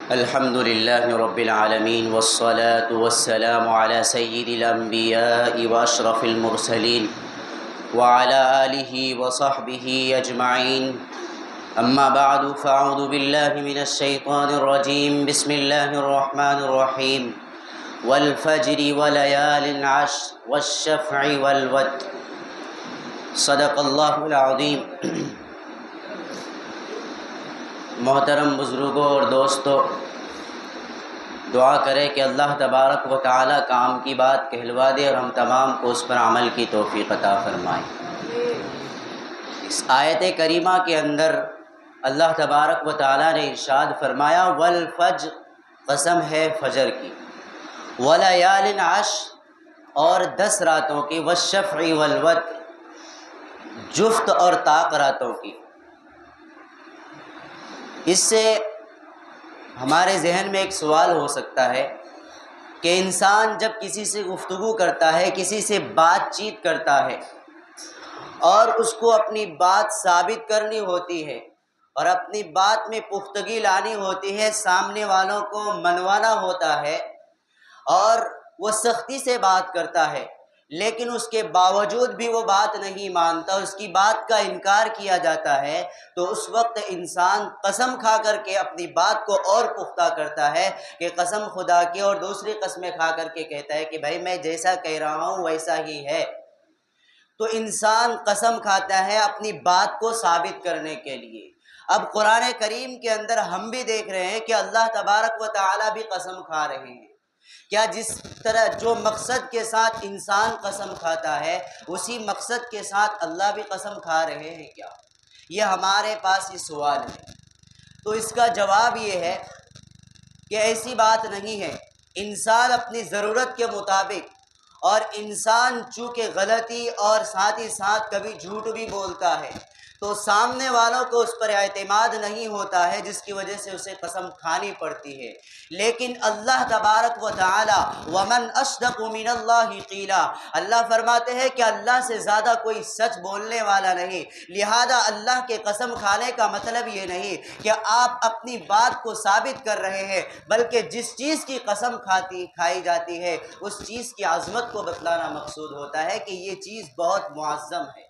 الحمد لله رب العالمين والصلاة والسلام على سيد الأنبياء وأشرف المرسلين وعلى آله وصحبه أجمعين. أما بعد فأعوذ بالله من الشيطان الرجيم. بسم الله الرحمن الرحيم. والفجر وليال عشر والشفع والوتر. صدق اللہ العظیم. محترم بزرگوں اور دوستو، دعا کرے کہ اللہ تبارک و تعالی کام کی بات کہلوا دے اور ہم تمام کو اس پر عمل کی توفیق عطا فرمائے. اس آیت کریمہ کے اندر اللہ تبارک و تعالی نے ارشاد فرمایا والفجر، قسم ہے فجر کی، ولیال عشر، اور 10 راتوں کی، والشفع والوتر، جفت اور طاق راتوں کی. اس سے ہمارے ذہن میں ایک سوال ہو سکتا ہے کہ انسان جب کسی سے گفتگو کرتا ہے، کسی سے بات چیت کرتا ہے اور اس کو اپنی بات ثابت کرنی ہوتی ہے اور اپنی بات میں پختگی لانی ہوتی ہے، سامنے والوں کو منوانا ہوتا ہے اور وہ سختی سے بات کرتا ہے، لیکن اس کے باوجود بھی وہ بات نہیں مانتا، اس کی بات کا انکار کیا جاتا ہے، تو اس وقت انسان قسم کھا کر کے اپنی بات کو اور پختہ کرتا ہے کہ قسم خدا کی، اور دوسری قسمیں کھا کر کے کہتا ہے کہ بھائی میں جیسا کہہ رہا ہوں ویسا ہی ہے. تو انسان قسم کھاتا ہے اپنی بات کو ثابت کرنے کے لیے. اب قرآن کریم کے اندر ہم بھی دیکھ رہے ہیں کہ اللہ تبارک و تعالی بھی قسم کھا رہے ہیں. کیا جس طرح جو مقصد کے ساتھ انسان قسم کھاتا ہے اسی مقصد کے ساتھ اللہ بھی قسم کھا رہے ہیں کیا؟ یہ ہمارے پاس یہ سوال ہے. تو اس کا جواب یہ ہے کہ ایسی بات نہیں ہے. انسان اپنی ضرورت کے مطابق، اور انسان چونکہ غلطی اور ساتھ ہی ساتھ کبھی جھوٹ بھی بولتا ہے، تو سامنے والوں کو اس پر اعتماد نہیں ہوتا ہے، جس کی وجہ سے اسے قسم کھانی پڑتی ہے. لیکن اللہ تبارک و تعالی ومن اصدق من اللہ قیلا، اللہ فرماتے ہیں کہ اللہ سے زیادہ کوئی سچ بولنے والا نہیں. لہذا اللہ کے قسم کھانے کا مطلب یہ نہیں کہ آپ اپنی بات کو ثابت کر رہے ہیں، بلکہ جس چیز کی قسم کھائی جاتی ہے اس چیز کی عظمت کو بتلانا مقصود ہوتا ہے کہ یہ چیز بہت معظم ہے.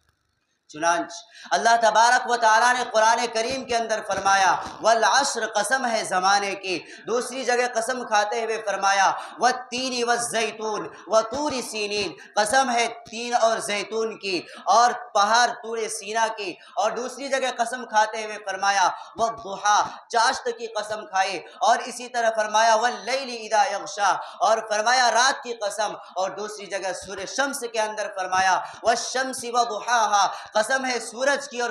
چنانچہ اللہ تبارک و تعالیٰ نے قرآن کریم کے اندر فرمایا والعصر، قسم ہے زمانے کی. دوسری جگہ قسم کھاتے ہوئے فرمایا والتین والزیتون وطور سینین، قسم ہے تین اور زیتون کی اور پہاڑ طور سینا کی. اور دوسری جگہ قسم کھاتے ہوئے فرمایا والضحیٰ، چاشت کی قسم کھائی. اور اسی طرح فرمایا واللیل اذا یغشا، اور فرمایا رات کی قسم. اور دوسری جگہ سورہ شمس کے اندر فرمایا والشمس وضحاہا، قسم ہے سورج کی اور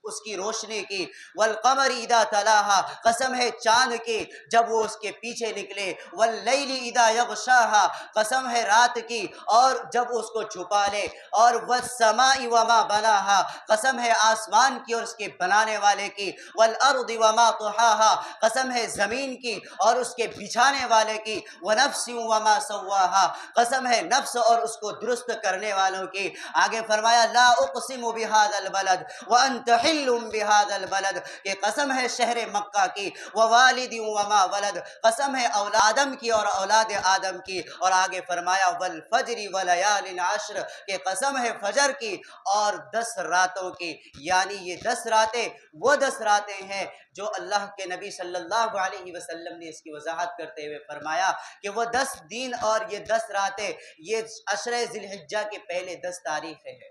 اس کی روشنی کی. والقمر اذا تلاہا، قسم ہے چاند کی جب وہ اس کے پیچھے نکلے. واللیل اذا یغشاہا، قسم ہے رات کی اور جب اس کو چھپا لے. اور والسماء وما بناہا، قسم ہے آسمان کی اور اس کے بنانے والے کی. والارض وما طحاہا، قسم ہے زمین کی اور اس کے بچھانے والے کی. ونفس وما سواہا، قسم ہے نفس اور اس کو درست کرنے والوں کی. آگے فرمایا لا اقسم بہذا البلد وانت حل بہذا البلد، کہ قسم ہے شہر مکہ کی. ووالد وما ولد، قسم ہے آدم کی اور اولاد آدم کی. اور آگے فرمایا والفجر ولیال عشر، کہ قسم ہے فجر کی اور 10 راتوں کی. یعنی یہ 10 راتیں وہ 10 راتیں ہیں جو اللہ کے نبی صلی اللہ علیہ وسلم نے اس کی وضاحت کرتے ہوئے فرمایا کہ وہ 10 دن اور یہ 10 راتیں یہ عشر ذی الحجہ کے پہلے 10 تاریخیں ہیں.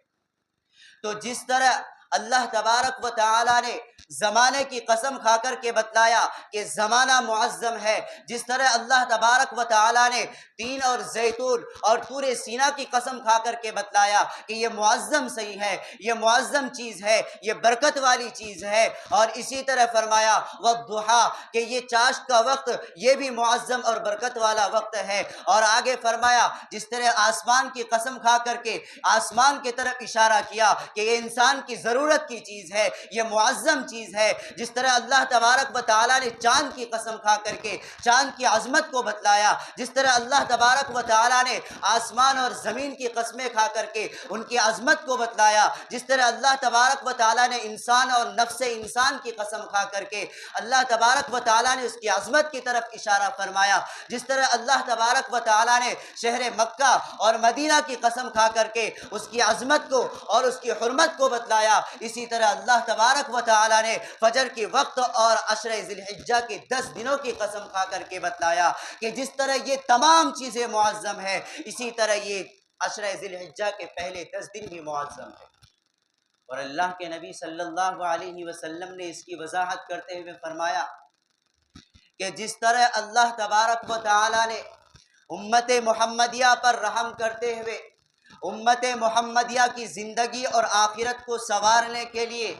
تو جس طرح اللہ تبارک و تعالی نے زمانے کی قسم کھا کر کے بتلایا کہ زمانہ معظم ہے، جس طرح اللہ تبارک و تعالی نے تین اور زیتون اور طور سینا کی قسم کھا کر کے بتلایا کہ یہ معظم صحیح ہے، یہ معظم چیز ہے، یہ برکت والی چیز ہے. اور اسی طرح فرمایا والضحیٰ، کہ یہ چاشت کا وقت یہ بھی معظم اور برکت والا وقت ہے. اور آگے فرمایا جس طرح آسمان کی قسم کھا کر کے آسمان کی طرف اشارہ کیا کہ یہ انسان کی ضرورت ضرورت کی چیز ہے، یہ معظم چیز ہے۔ جس طرح اللہ تبارک و تعالیٰ نے چاند کی قسم کھا کر کے چاند کی عظمت کو بتلایا، جس طرح اللہ تبارک و تعالیٰ نے آسمان اور زمین کی قسمیں کھا کر کے ان کی عظمت کو بتلایا، جس طرح اللہ تبارک و تعالیٰ نے انسان اور نفس انسان کی قسم کھا کر کے اللہ تبارک و تعالیٰ نے اس کی عظمت کی طرف اشارہ فرمایا، جس طرح اللہ تبارک و تعالیٰ نے شہر مکہ اور مدینہ کی قسم کھا کر کے اس کی عظمت کو اور اس کی حرمت کو بتلایا، اسی طرح اللہ تبارک و تعالیٰ نے فجر کے وقت اور عشر ذی الحجہ کے 10 دنوں کی قسم کھا کر کے بتلایا کہ جس طرح یہ تمام چیزیں معظم ہیں، اسی طرح یہ عشر ذی الحجہ کے پہلے 10 دن بھی معظم ہیں۔ اور اللہ کے نبی صلی اللہ علیہ وسلم نے اس کی وضاحت کرتے ہوئے فرمایا کہ جس طرح اللہ تبارک و تعالیٰ نے امت محمدیہ پر رحم کرتے ہوئے امت محمدیہ کی زندگی اور آخرت کو سنوارنے کے لیے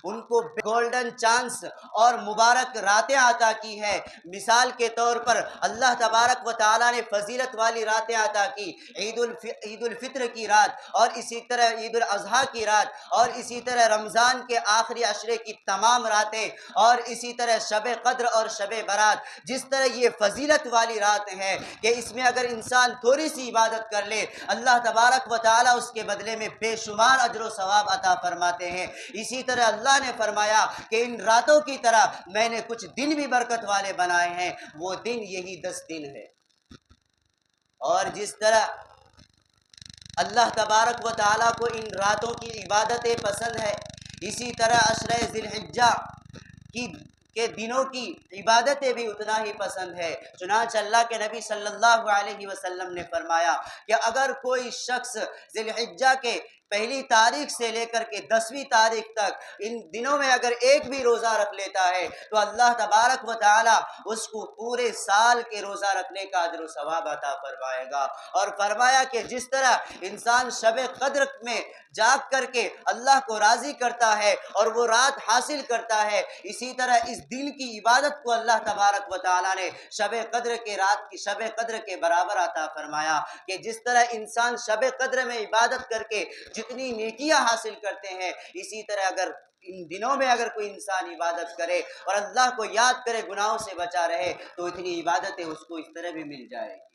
ان کو گولڈن چانس اور مبارک راتیں عطا کی ہے، مثال کے طور پر اللہ تبارک و تعالیٰ نے فضیلت والی راتیں عطا کی، عید الفطر کی رات اور اسی طرح عید الاضحیٰ کی رات اور اسی طرح رمضان کے آخری عشرے کی تمام راتیں اور اسی طرح شب قدر اور شب برات، جس طرح یہ فضیلت والی رات ہیں کہ اس میں اگر انسان تھوڑی سی عبادت کر لے اللہ تبارک و تعالیٰ اس کے بدلے میں بے شمار اجر و ثواب عطا فرماتے ہیں۔ اسی طرح اللہ نے فرمایا کہ ان راتوں کی طرح میں نے کچھ دن بھی برکت والے بنائے ہیں، وہ دن یہی 10 دن ہے۔ اور جس طرح اللہ تبارک و تعالیٰ کو ان راتوں کی عبادتیں پسند ہے، اسی طرح عشر ذی الحجہ کے دنوں کی عبادتیں بھی اتنا ہی پسند ہے۔ چنانچہ اللہ کے نبی صلی اللہ علیہ وسلم نے فرمایا کہ اگر کوئی شخص ذی الحجہ کے پہلی تاریخ سے لے کر کے 10ویں تاریخ تک ان دنوں میں اگر ایک بھی روزہ رکھ لیتا ہے تو اللہ تبارک و تعالیٰ اس کو پورے سال کے روزہ رکھنے کا اجر و ثواب عطا فرمائے گا۔ اور فرمایا کہ جس طرح انسان شب قدر میں جاگ کر کے اللہ کو راضی کرتا ہے اور وہ رات حاصل کرتا ہے، اسی طرح اس دن کی عبادت کو اللہ تبارک و تعالیٰ نے شب قدر کے رات کی شب قدر کے برابر عطا فرمایا کہ جس طرح انسان شب قدر میں عبادت کر کے جتنی نیکیاں حاصل کرتے ہیں، اسی طرح اگر ان دنوں میں اگر کوئی انسان عبادت کرے اور اللہ کو یاد کرے، گناہوں سے بچا رہے، تو اتنی عبادتیں اس کو اس طرح بھی مل جائے گی۔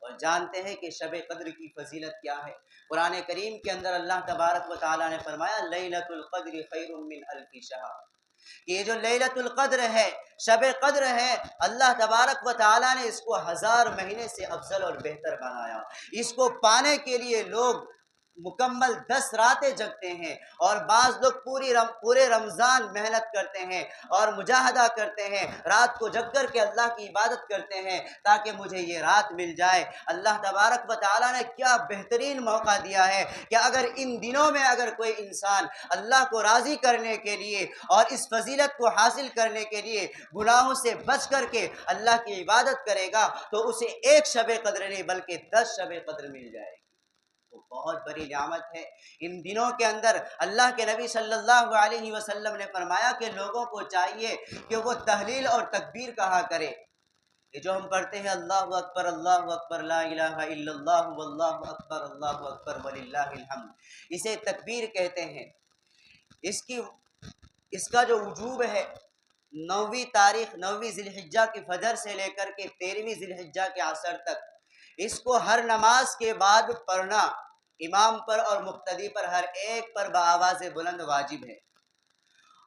اور جانتے ہیں کہ شب قدر کی فضیلت کیا ہے؟ قرآن کریم کے اندر اللہ تبارک و تعالیٰ نے فرمایا لیلۃ القدر خیر من الف شہر، کہ یہ جو لیلۃ القدر ہے، شب قدر ہے، اللہ تبارک و تعالیٰ نے اس کو 1000 مہینے سے افضل اور بہتر بنایا۔ اس کو پانے کے لیے لوگ مکمل 10 راتیں جگتے ہیں اور بعض لوگ پورے رمضان محنت کرتے ہیں اور مجاہدہ کرتے ہیں، رات کو جگ کر کے اللہ کی عبادت کرتے ہیں تاکہ مجھے یہ رات مل جائے۔ اللہ تبارک و تعالیٰ نے کیا بہترین موقع دیا ہے کہ اگر ان دنوں میں اگر کوئی انسان اللہ کو راضی کرنے کے لیے اور اس فضیلت کو حاصل کرنے کے لیے گناہوں سے بچ کر کے اللہ کی عبادت کرے گا تو اسے ایک شب قدر نہیں بلکہ 10 شب قدر مل جائے گی۔ تو بہت بڑی نعمت ہے۔ ان دنوں کے اندر اللہ کے نبی صلی اللہ علیہ وسلم نے فرمایا کہ لوگوں کو چاہیے کہ وہ تحلیل اور تکبیر کہا کرے۔ یہ جو ہم پڑھتے ہیں اللہ اکبر لا الہ الا اللہ واللہ اکبر وللہ الحمد، اسے تکبیر کہتے ہیں۔ اس کا جو وجوب ہے 9ویں تاریخ 9ویں ذی الحجہ کی فجر سے لے کر کے 13ویں ذی الحجہ کے عصر تک اس کو ہر نماز کے بعد پڑھنا امام پر اور مقتدی پر ہر ایک پر بآواز بلند واجب ہے۔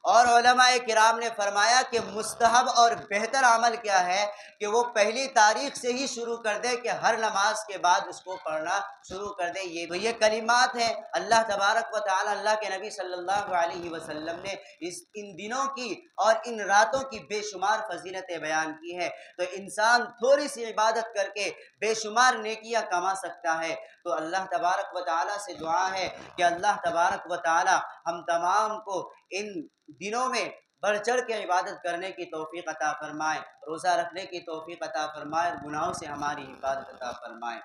اور علماء کرام نے فرمایا کہ مستحب اور بہتر عمل کیا ہے کہ وہ پہلی تاریخ سے ہی شروع کر دے کہ ہر نماز کے بعد اس کو پڑھنا شروع کر دے۔ یہ کلمات ہیں اللہ تبارک و تعالی اللہ کے نبی صلی اللہ علیہ وسلم نے ان دنوں کی اور ان راتوں کی بے شمار فضیلتیں بیان کی ہیں۔ تو انسان تھوڑی سی عبادت کر کے بے شمار نیکیاں کما سکتا ہے۔ تو اللہ تبارک و تعالی سے دعا ہے کہ اللہ تبارک و تعالی ہم تمام کو ان دنوں میں بڑھ چڑھ کے عبادت کرنے کی توفیق عطا فرمائے، روزہ رکھنے کی توفیق عطا فرمائے اور گناہوں سے ہماری حفاظت عطا فرمائے۔